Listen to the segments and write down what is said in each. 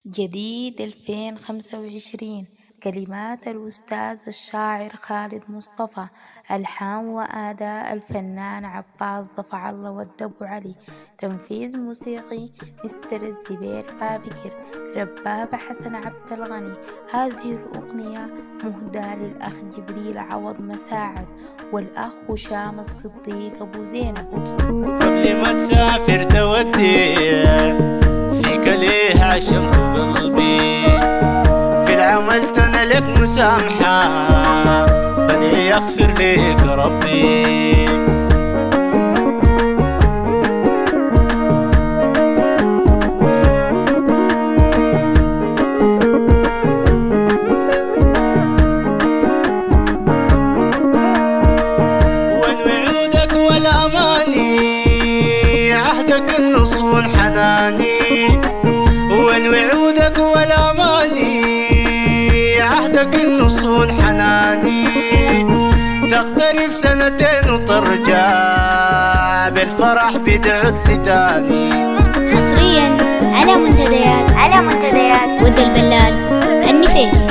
جديد 2025. كلمات الأستاذ الشاعر خالد مصطفى، ألحان وأداء الفنان عباس ضفع الله والدبو علي، تنفيذ موسيقي مستر الزبير فابكر، ربابة حسن عبد الغني. هذه الأغنية مهداة للأخ جبريل عوض مساعد والأخ هشام الصديق أبو زينب. قبل ما تسافر توديع فيك ليه عشمت قلبي، في العمل انا لك مسامحة بدعي يغفر لك ربي. وين وعودك والأماني عهدك النصون حناني، وين وعودك والأماني عهدك النصون حناني، تقترب سنتين وترجع بالفرح بدعت لتاني. حصريا على منتديات ود البلال النفيدي.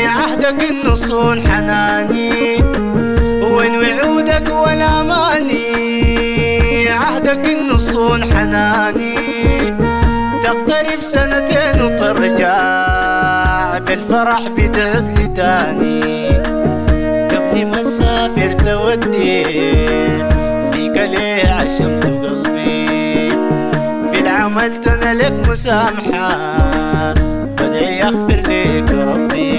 عهدك النصون حناني، وين وعودك والأماني عهدك النصون حناني، تقترب سنتين وترجع بالفرح بدعت لتاني. قبل ما تسافر تودي فيك ليه عشمت قلبي، في العمل انا لك مسامحة بدعي يغفر لك ربي.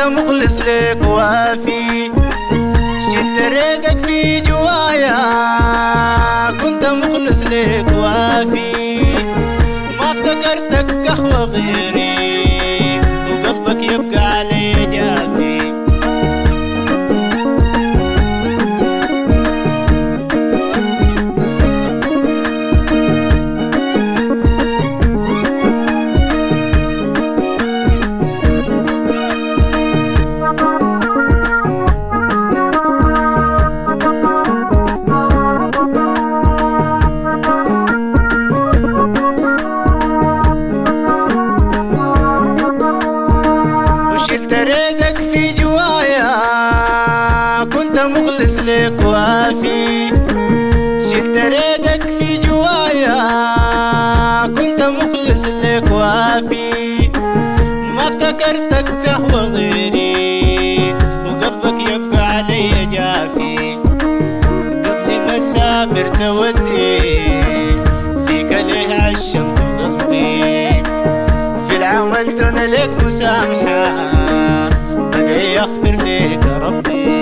مخلص لك وافي، شلت ريدك في جوايا كنت مخلص لك وافي، ما افتكرتك تهوى غيري وقلبك يبقى علي جافي. شلت ريدك في جوايا كنت مخلص لك وافي، شلت ريدك في جوايا كنت مخلص لك وافي، ما افتكرتك تهوى غيري وقلبك يبقى علي جافي. قبل ما تسافر تودي فيك ليه عشمت قلبي، في العمل انا لك مسامحة بدعي يغفر لك ربي.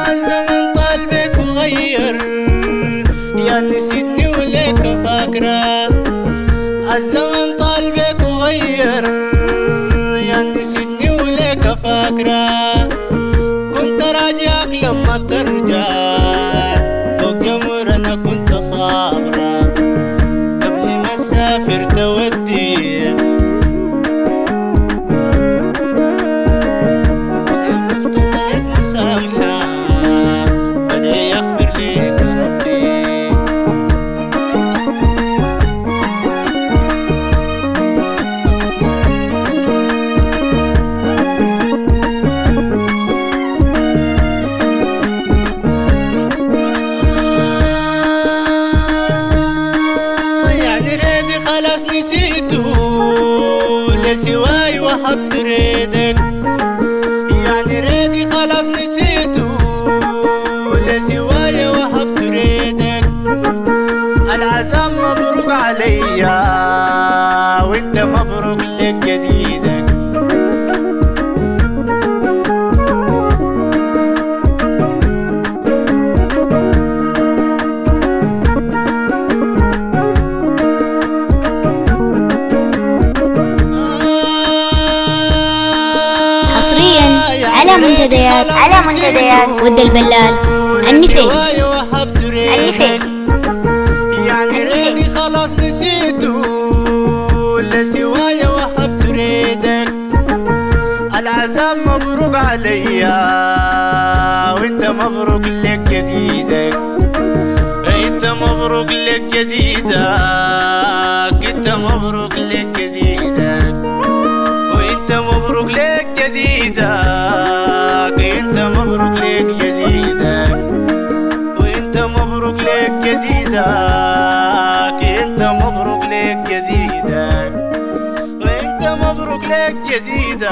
الزمن طالبك وغير يا نسيتني وليك فاكرة، الزمن طالبك وغير يا نسيتني وليك فاكرة، كنت راجعك لما ترجع فوق جمر انا كنت صابرة. قبل ما تسافر تودي عملت انا لك مسامحة بدعي يغفر لك ربي. وهبت ريدك، يعني ريدي خلاص نسيته لسوايا وهبت ريدك. العزام مبروك عليا وانت مبروك لك جديدك. حصريا على منتديات ود البلال النفيلي. وهبت ريدك، يعني ريدي خلاص نسيته لسوايا وهبت ريدك. العزام مبروك عليا وانت مبروك لك جديدك. انت مبروك لك جديدك، انت مبروك لك جديدك، وانت مبروك لك جديدك، انت مبروك لك جديدك، وانت مبروك لك جديدك، انت مبروك لك جديدك، وانت مبروك لك جديدك.